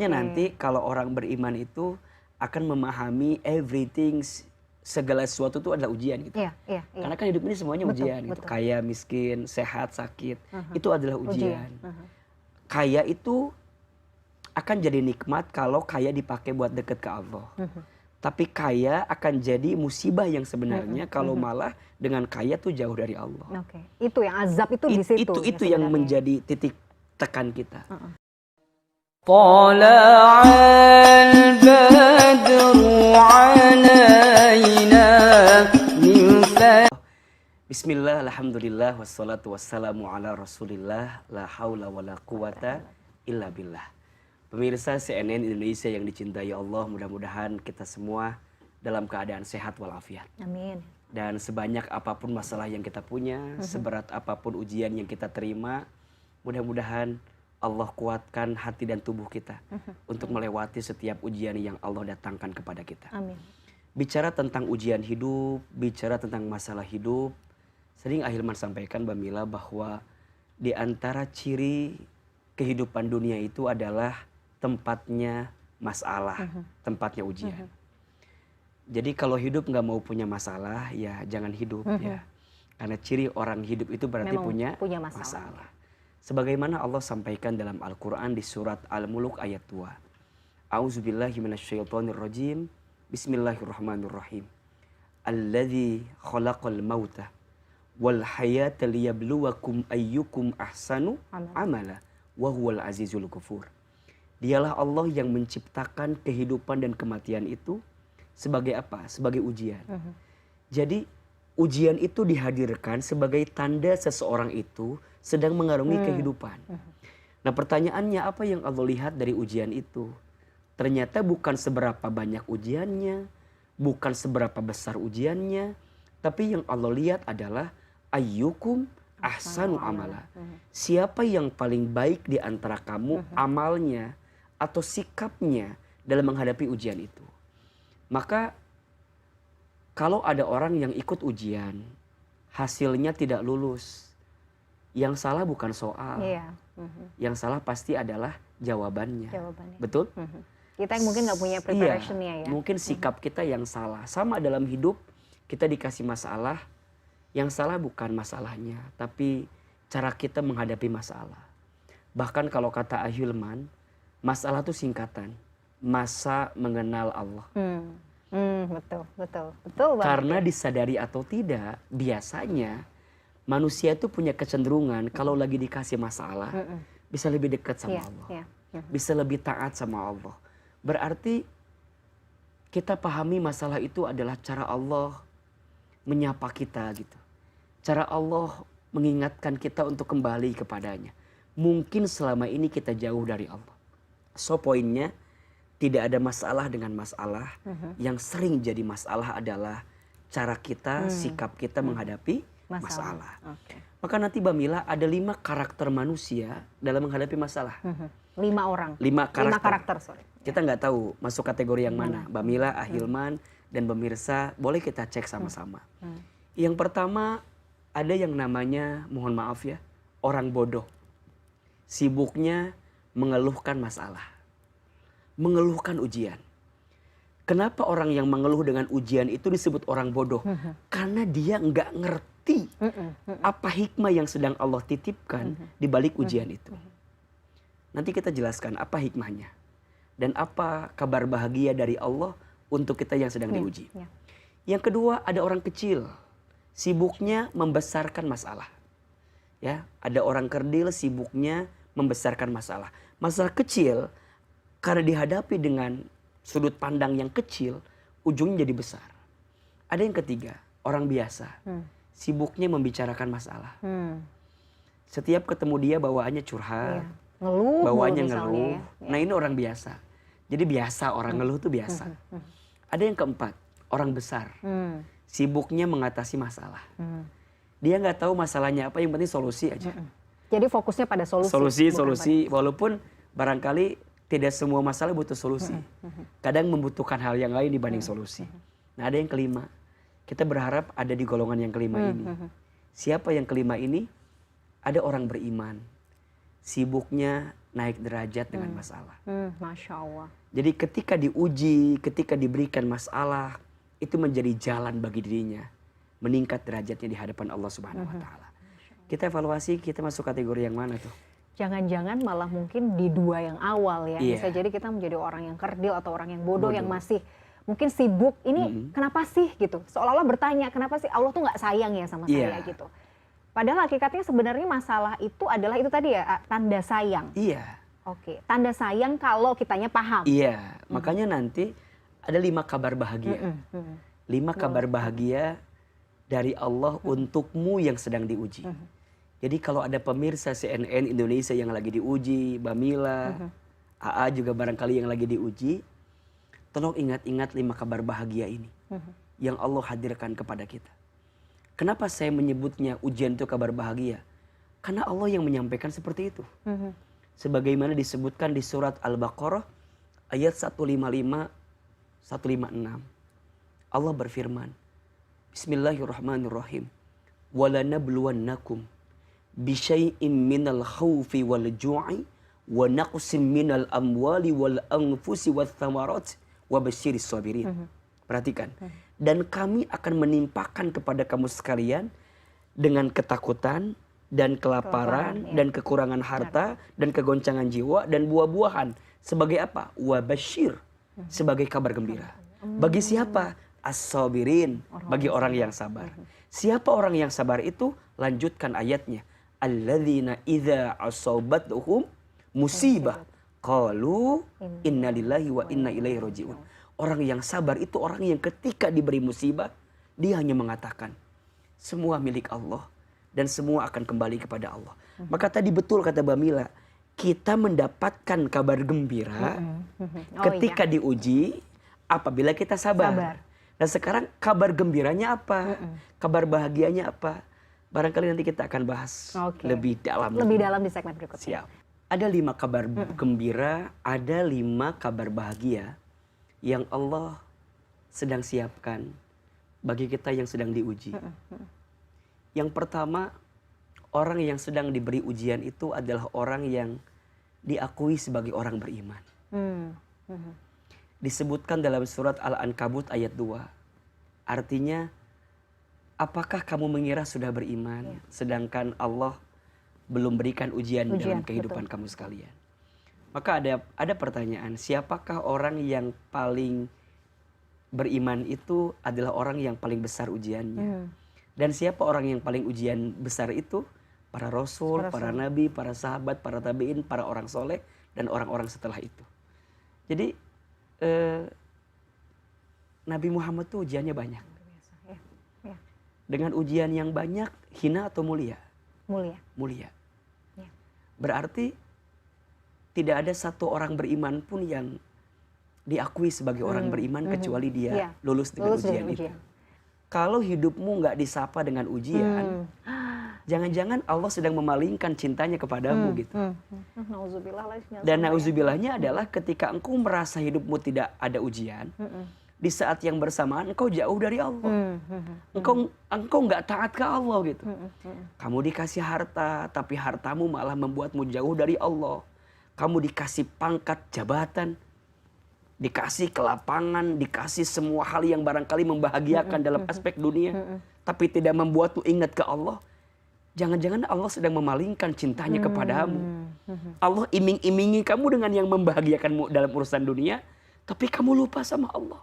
nanti kalau orang beriman itu akan memahami everything, segala sesuatu itu adalah ujian gitu. Iya, iya, iya. Karena kan hidup ini semuanya Betul, ujian gitu. betul. Kaya, miskin, sehat, sakit, itu adalah Ujian. ujian. Kaya itu akan jadi nikmat kalau kaya dipakai buat deket ke Allah. Tapi kaya akan jadi musibah yang sebenarnya kalau malah dengan kaya tuh jauh dari Allah. Oke. Itu yang azab itu di situ. Itu ya yang sebenarnya. menjadi titik tekan kita. طلع البدر علينا من Bismillah, alhamdulillah, wassalatu wassalamu ala rasulillah, la hawla wa la quwata illa billah. Pemirsa CNN Indonesia yang dicintai Allah, mudah-mudahan kita semua dalam keadaan sehat walafiat. Amin. Dan sebanyak apapun masalah yang kita punya, seberat apapun ujian yang kita terima, mudah-mudahan Allah kuatkan hati dan tubuh kita untuk melewati setiap ujian yang Allah datangkan kepada kita. Amin. Bicara tentang ujian hidup, bicara tentang masalah hidup, sering Ahilman sampaikan Mbak Mila bahwa di antara ciri kehidupan dunia itu adalah tempatnya masalah, tempatnya ujian. Jadi kalau hidup nggak mau punya masalah, ya jangan hidup ya. Karena ciri orang hidup itu berarti Memang punya masalah. Sebagaimana Allah sampaikan dalam Al-Quran di surat Al-Muluk ayat 2. A'udzubillahi minasyaitonirrajim. Bismillahirrahmanirrahim. Alladzi khalaqal mauta wal hayata liyabluwakum ayyukum ahsanu amala wa huwal azizul ghafur. Dialah Allah yang menciptakan kehidupan dan kematian itu sebagai apa? Sebagai ujian. Jadi ujian itu dihadirkan sebagai tanda seseorang itu sedang mengarungi kehidupan. Nah pertanyaannya, apa yang Allah lihat dari ujian itu? Ternyata bukan seberapa banyak ujiannya, bukan seberapa besar ujiannya, tapi yang Allah lihat adalah ayyukum ahsanu amala. Siapa yang paling baik di antara kamu amalnya atau sikapnya dalam menghadapi ujian itu. Maka kalau ada orang yang ikut ujian, hasilnya tidak lulus, yang salah bukan soal. Yang salah pasti adalah jawabannya. Betul? Kita yang mungkin nggak punya preparationnya ya. Mungkin sikap kita yang salah. Sama dalam hidup, kita dikasih masalah, yang salah bukan masalahnya, tapi cara kita menghadapi masalah. Bahkan kalau kata Ahilman, masalah itu singkatan. Masa mengenal Allah. Betul. Karena disadari atau tidak, biasanya manusia itu punya kecenderungan kalau lagi dikasih masalah, bisa lebih dekat sama Allah. Bisa lebih taat sama Allah. Berarti kita pahami masalah itu adalah cara Allah menyapa kita gitu. Cara Allah mengingatkan kita untuk kembali kepadanya. Mungkin selama ini kita jauh dari Allah. So poinnya, tidak ada masalah dengan masalah. Yang sering jadi masalah adalah cara kita, sikap kita menghadapi masalah. Maka nanti Mbak Mila ada 5 karakter manusia dalam menghadapi masalah. 5 orang. 5 karakter. Sorry. Kita nggak tahu masuk kategori yang mana. Mbak Mila, Ahilman, dan pemirsa boleh kita cek sama-sama. Yang pertama ada yang namanya, mohon maaf ya, orang bodoh. Sibuknya mengeluhkan masalah, mengeluhkan ujian. Kenapa orang yang mengeluh dengan ujian itu disebut orang bodoh? Karena dia nggak ngerti apa hikmah yang sedang Allah titipkan di balik ujian itu. Nanti kita jelaskan apa hikmahnya dan apa kabar bahagia dari Allah untuk kita yang sedang diuji. Yang kedua ada orang kecil, sibuknya membesarkan masalah. Ya, ada orang kerdil sibuknya membesarkan masalah. Masalah kecil karena dihadapi dengan sudut pandang yang kecil, ujungnya jadi besar. Ada yang ketiga, orang biasa. Sibuknya membicarakan masalah. Setiap ketemu dia bawaannya curhat. Ngeluh. Bawaannya ngeluh. Nah ini orang biasa. Jadi biasa, orang ngeluh itu biasa. Ada yang keempat, orang besar. Sibuknya mengatasi masalah. Dia nggak tahu masalahnya apa, yang penting solusi aja. Jadi fokusnya pada solusi. Solusi. Walaupun barangkali tidak semua masalah butuh solusi. Kadang membutuhkan hal yang lain dibanding solusi. Nah ada yang kelima. Kita berharap ada di golongan yang kelima ini. Siapa yang kelima ini? Ada orang beriman. Sibuknya naik derajat dengan masalah. Masya Allah. Jadi ketika diuji, ketika diberikan masalah, itu menjadi jalan bagi dirinya meningkat derajatnya di hadapan Allah Subhanahu wa taala. Kita evaluasi, kita masuk kategori yang mana tuh? Jangan-jangan malah mungkin di dua yang awal ya. Iya. Bisa jadi kita menjadi orang yang kerdil atau orang yang bodoh yang masih mungkin sibuk. Ini kenapa sih gitu? Seolah-olah bertanya, kenapa sih Allah tuh nggak sayang ya sama saya gitu. Padahal hakikatnya sebenarnya masalah itu adalah itu tadi ya, tanda sayang. Iya. Oke, tanda sayang kalau kitanya paham. Iya, makanya nanti ada 5 kabar bahagia. 5 kabar bahagia dari Allah untukmu yang sedang diuji. Jadi kalau ada pemirsa CNN Indonesia yang lagi diuji, Bamila, AA juga barangkali yang lagi diuji, tolong ingat-ingat 5 kabar bahagia ini yang Allah hadirkan kepada kita. Kenapa saya menyebutnya ujian itu kabar bahagia? Karena Allah yang menyampaikan seperti itu. Sebagaimana disebutkan di surat Al-Baqarah ayat 155, 156. Allah berfirman, Bismillahirrahmanirrahim. Walanabluwannakum bisyai'im minal khawfi wal ju'i wa naqsim minal amwali wal anfusi wath thamarat wa basyiris sabirin. Perhatikan. Dan kami akan menimpakan kepada kamu sekalian dengan ketakutan dan kelaparan dan kekurangan harta dan kegoncangan jiwa dan buah-buahan sebagai apa? Wa basyir, sebagai kabar gembira. Bagi siapa? As-sabirin, bagi orang yang sabar. Siapa orang yang sabar itu? Lanjutkan ayatnya. Alladzina idza asabatuhum musibah qalu inna lillahi wa inna ilaihi rajiun. Orang yang sabar itu orang yang ketika diberi musibah, dia hanya mengatakan, semua milik Allah dan semua akan kembali kepada Allah. Maka tadi betul kata Bamila, kita mendapatkan kabar gembira ketika diuji apabila kita sabar. Nah sekarang kabar gembiranya apa? Kabar bahagianya apa? Barangkali nanti kita akan bahas lebih dalam. Lebih dalam di segmen berikutnya. Siap. Ada 5 kabar gembira, ada 5 kabar bahagia yang Allah sedang siapkan bagi kita yang sedang diuji. Yang pertama, orang yang sedang diberi ujian itu adalah orang yang diakui sebagai orang beriman. Disebutkan dalam surat Al-Ankabut ayat 2. Artinya, apakah kamu mengira sudah beriman, sedangkan Allah belum berikan ujian dalam kehidupan kamu sekalian? Maka ada pertanyaan, siapakah orang yang paling beriman itu adalah orang yang paling besar ujiannya? Dan siapa orang yang paling ujian besar itu? Para rasul, para nabi, para sahabat, para tabi'in, para orang soleh, dan orang-orang setelah itu. Jadi Nabi Muhammad tuh ujiannya banyak. Dengan ujian yang banyak, hina atau mulia? Mulia. Berarti tidak ada satu orang beriman pun yang diakui sebagai orang beriman kecuali dia lulus dengan ujian itu. Kalau hidupmu nggak disapa dengan ujian, jangan-jangan Allah sedang memalingkan cintanya kepadamu gitu. Dan nauzubillahnya adalah ketika engkau merasa hidupmu tidak ada ujian, di saat yang bersamaan engkau jauh dari Allah. Engkau nggak taat ke Allah gitu. Kamu dikasih harta, tapi hartamu malah membuatmu jauh dari Allah. Kamu dikasih pangkat, jabatan, dikasih kelapangan, dikasih semua hal yang barangkali membahagiakan dalam aspek dunia, tapi tidak membuatmu ingat ke Allah. Jangan-jangan Allah sedang memalingkan cintanya kepadamu. Allah iming-imingi kamu dengan yang membahagiakanmu dalam urusan dunia, tapi kamu lupa sama Allah.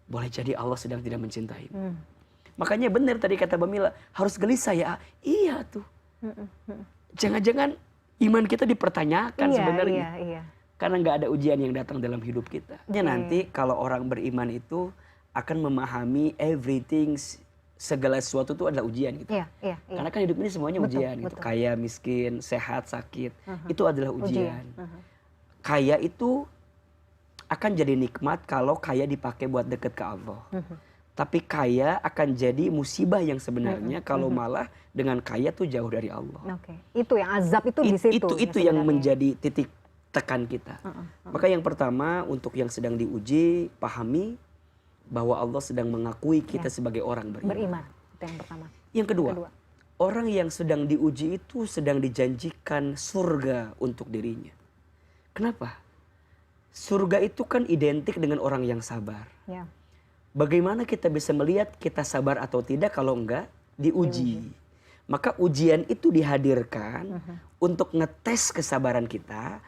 Boleh jadi Allah sedang tidak mencintaimu. Makanya benar tadi kata Bamila, harus gelisah ya. Iya tuh. Jangan-jangan iman kita dipertanyakan sebenarnya. Karena nggak ada ujian yang datang dalam hidup kita. Nanti kalau orang beriman itu akan memahami everything, segala sesuatu itu adalah ujian gitu. Karena kan hidup ini semuanya ujian gitu. Kaya, miskin, sehat, sakit, itu adalah ujian. Kaya itu akan jadi nikmat kalau kaya dipakai buat deket ke Allah. Tapi kaya akan jadi musibah yang sebenarnya kalau malah dengan kaya tuh jauh dari Allah. Itu yang azab itu di situ. Itu yang menjadi titik tekan kita. Maka yang pertama untuk yang sedang diuji, pahami bahwa Allah sedang mengakui kita sebagai orang beriman. Itu yang pertama. Yang kedua, orang yang sedang diuji itu sedang dijanjikan surga untuk dirinya. Kenapa? Surga itu kan identik dengan orang yang sabar. Ya. Bagaimana kita bisa melihat kita sabar atau tidak kalau enggak diuji? Maka ujian itu dihadirkan untuk ngetes kesabaran kita.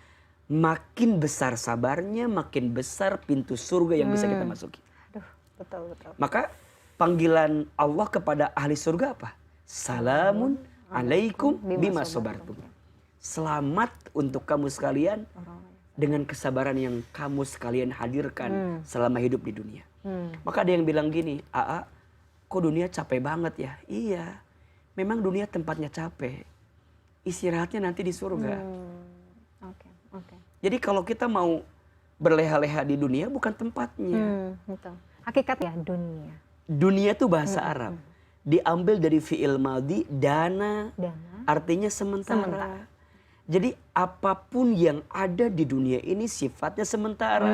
Makin besar sabarnya, makin besar pintu surga yang bisa kita masuki. Aduh, betul. Maka panggilan Allah kepada ahli surga apa? Salamun alaikum bima sabartum. Selamat untuk kamu sekalian dengan kesabaran yang kamu sekalian hadirkan selama hidup di dunia. Maka ada yang bilang gini, Aa, kok dunia capek banget ya? Iya, memang dunia tempatnya capek. Istirahatnya nanti di surga. Oke. Jadi kalau kita mau berleha-leha di dunia bukan tempatnya. Betul. Hakikat ya dunia. Dunia itu bahasa Arab. Diambil dari fi'il madhi, dana, artinya sementara. Jadi apapun yang ada di dunia ini sifatnya sementara.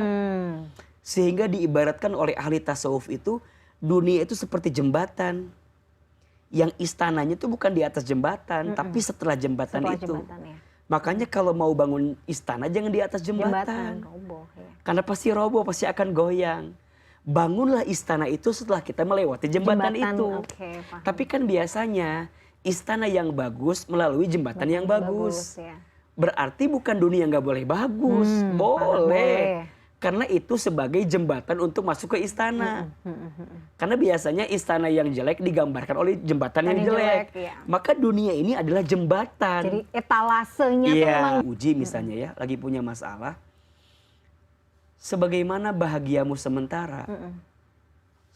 Sehingga diibaratkan oleh ahli tasawuf itu, dunia itu seperti jembatan. Yang istananya itu bukan di atas jembatan, tapi setelah jembatan itu. Ya. Makanya kalau mau bangun istana jangan di atas jembatan. Roboh, ya. Karena pasti roboh, pasti akan goyang. Bangunlah istana itu setelah kita melewati jembatan itu. Okay, tapi kan biasanya istana yang bagus melalui jembatan yang bagus. Ya. Berarti bukan dunia nggak boleh bagus, boleh. Karena itu sebagai jembatan untuk masuk ke istana. Karena biasanya istana yang jelek digambarkan oleh jembatan yang jelek. Ya. Maka dunia ini adalah jembatan. Jadi etalasenya tuh memang uji misalnya ya, lagi punya masalah. Sebagaimana bahagiamu sementara,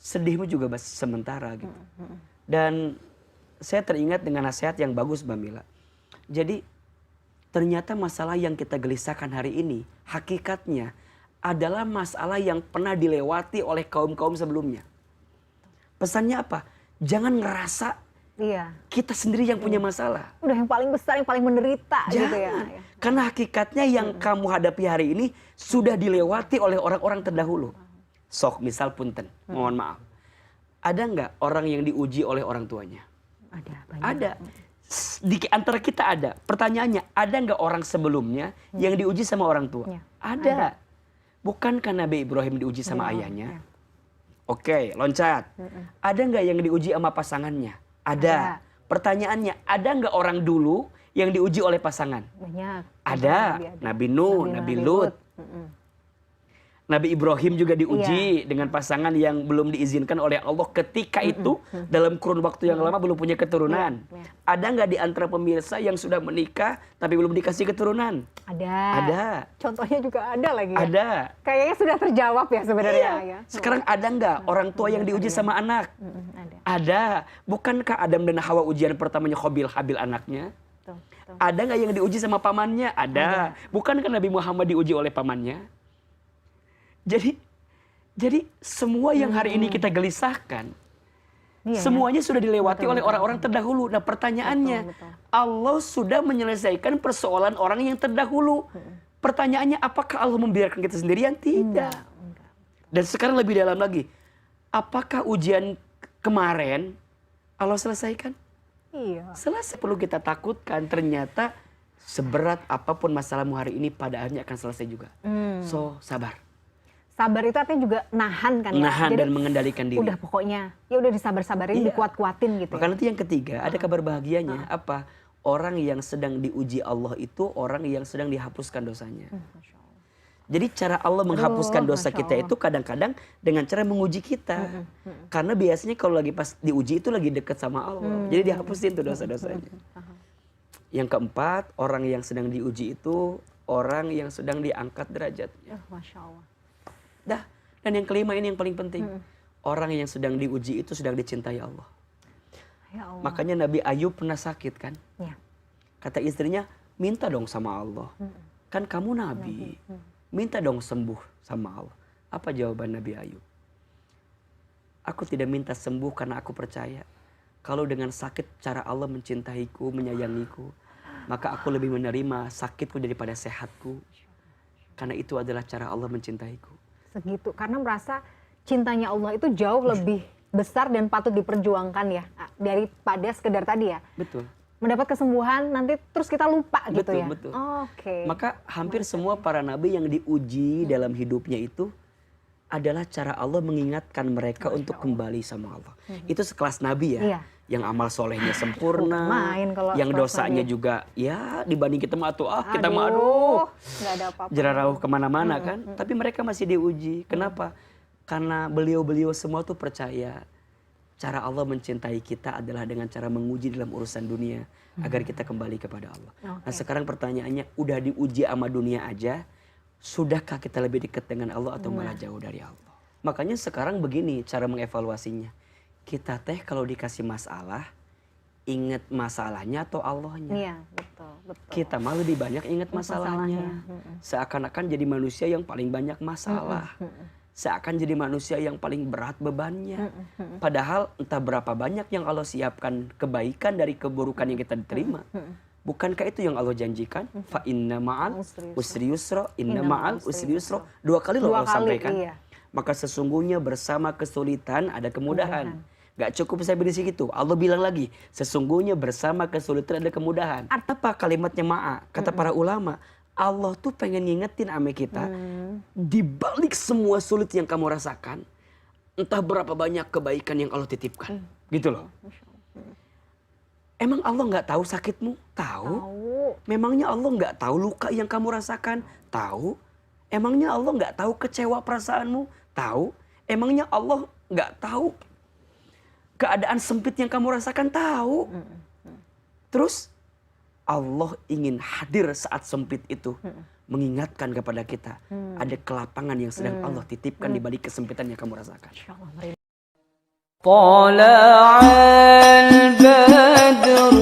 sedihmu juga sementara gitu. Dan saya teringat dengan nasihat yang bagus Mbak Mila. Jadi ternyata masalah yang kita gelisahkan hari ini, hakikatnya adalah masalah yang pernah dilewati oleh kaum-kaum sebelumnya. Pesannya apa? Jangan ngerasa kita sendiri yang punya masalah. Udah yang paling besar, yang paling menderita gitu ya. Karena hakikatnya yang kamu hadapi hari ini sudah dilewati oleh orang-orang terdahulu. Sok misal punten, mohon maaf. Ada nggak orang yang diuji oleh orang tuanya? Ada, banyak. Ada. Di antara kita ada. Pertanyaannya, ada nggak orang sebelumnya yang diuji sama orang tua? Ada. Bukankah Nabi Ibrahim diuji sama ayahnya? Oke, loncat. Ada nggak yang diuji sama pasangannya? Ada. Pertanyaannya, ada nggak orang dulu yang diuji oleh pasangan? Banyak. Ada. Nabi Nuh, Nabi Lut. Nabi Ibrahim juga diuji dengan pasangan yang belum diizinkan oleh Allah ketika itu dalam kurun waktu yang lama belum punya keturunan. Ada nggak di antara pemirsa yang sudah menikah tapi belum dikasih keturunan? Ada. Contohnya juga ada lagi. Ada. Kayaknya sudah terjawab ya sebenarnya. Ya. Sekarang ada nggak orang tua yang diuji sama anak? Ada. Bukankah Adam dan Hawa ujian pertamanya Qabil Habil anaknya? Ada nggak yang diuji sama pamannya? Ada. Bukankah Nabi Muhammad diuji oleh pamannya? Jadi semua yang hari ini kita gelisahkan, semuanya sudah dilewati oleh orang-orang terdahulu. Nah pertanyaannya, Allah sudah menyelesaikan persoalan orang yang terdahulu. Pertanyaannya, apakah Allah membiarkan kita sendirian? Tidak. Dan sekarang lebih dalam lagi, apakah ujian kemarin Allah selesaikan? Iya. Selesai. Perlu kita takutkan, ternyata seberat apapun masalahmu hari ini pada akhirnya akan selesai juga. So sabar. Sabar itu artinya juga nahan kan ya. Nahan dan mengendalikan diri. Udah pokoknya, ya udah disabar-sabarin, dikuat-kuatin gitu. Maka nanti yang ketiga, ada kabar bahagianya. Apa? Orang yang sedang diuji Allah itu orang yang sedang dihapuskan dosanya. Jadi cara Allah menghapuskan dosa kita itu kadang-kadang dengan cara menguji kita. Karena biasanya kalau lagi pas diuji itu lagi dekat sama Allah. Jadi dihapusin tuh dosa-dosanya. Yang keempat, orang yang sedang diuji itu orang yang sedang diangkat derajatnya. Masya Allah. Dan yang kelima ini yang paling penting. Orang yang sedang diuji itu sedang dicintai Allah. Ya Allah. Makanya Nabi Ayub pernah sakit kan? Ya. Kata istrinya, minta dong sama Allah. Kan kamu Nabi. Minta dong sembuh sama Allah. Apa jawaban Nabi Ayub? Aku tidak minta sembuh karena aku percaya. Kalau dengan sakit cara Allah mencintaiku, menyayangiku, maka aku lebih menerima sakitku daripada sehatku. Karena itu adalah cara Allah mencintaiku. Segitu, karena merasa cintanya Allah itu jauh lebih besar dan patut diperjuangkan ya, daripada sekedar tadi ya. Betul. mendapat kesembuhan nanti terus kita lupa gitu Betul, ya. betul. Oke. Maka hampir semua para nabi yang diuji dalam hidupnya itu adalah cara Allah mengingatkan mereka untuk kembali sama Allah. Itu sekelas nabi ya. Iya. Yang amal solehnya sempurna, main kalau yang sekelas dosanya nabi. juga ya dibanding kita mah kita mah aduh nggak ada apa-apa. jerarauh kemana-mana kan. Tapi mereka masih diuji. Kenapa? Karena beliau-beliau semua tuh percaya cara Allah mencintai kita adalah dengan cara menguji dalam urusan dunia agar kita kembali kepada Allah. Nah sekarang pertanyaannya, udah diuji sama dunia aja, sudahkah kita lebih dekat dengan Allah atau malah jauh dari Allah? Makanya sekarang begini cara mengevaluasinya. Kita teh kalau dikasih masalah, ingat masalahnya atau Allahnya? Iya, betul. Kita malah lebih banyak ingat masalahnya. Seakan-akan jadi manusia yang paling banyak masalah. Seakan jadi manusia yang paling berat bebannya. Padahal entah berapa banyak yang Allah siapkan kebaikan dari keburukan yang kita terima. Bukankah itu yang Allah janjikan? Fa inna ma'al usri yusra, inna ma'al usri yusra. 2 kali loh Allah sampaikan. Iya. Maka sesungguhnya bersama kesulitan ada kemudahan. Gak cukup sampai di situ. Allah bilang lagi, sesungguhnya bersama kesulitan ada kemudahan. Apa kalimatnya ma'a? Kata para ulama, Allah tuh pengen ngingetin ame kita, di balik semua sulit yang kamu rasakan, entah berapa banyak kebaikan yang Allah titipkan. Gitu loh. Emang Allah nggak tahu sakitmu? Tahu. Memangnya Allah nggak tahu luka yang kamu rasakan? Tahu. Emangnya Allah nggak tahu kecewa perasaanmu? Tahu. Emangnya Allah nggak tahu keadaan sempit yang kamu rasakan? Tahu. Terus Allah ingin hadir saat sempit itu, mengingatkan kepada kita ada kelapangan yang sedang Allah titipkan di balik kesempitan yang kamu rasakan. طلع البدر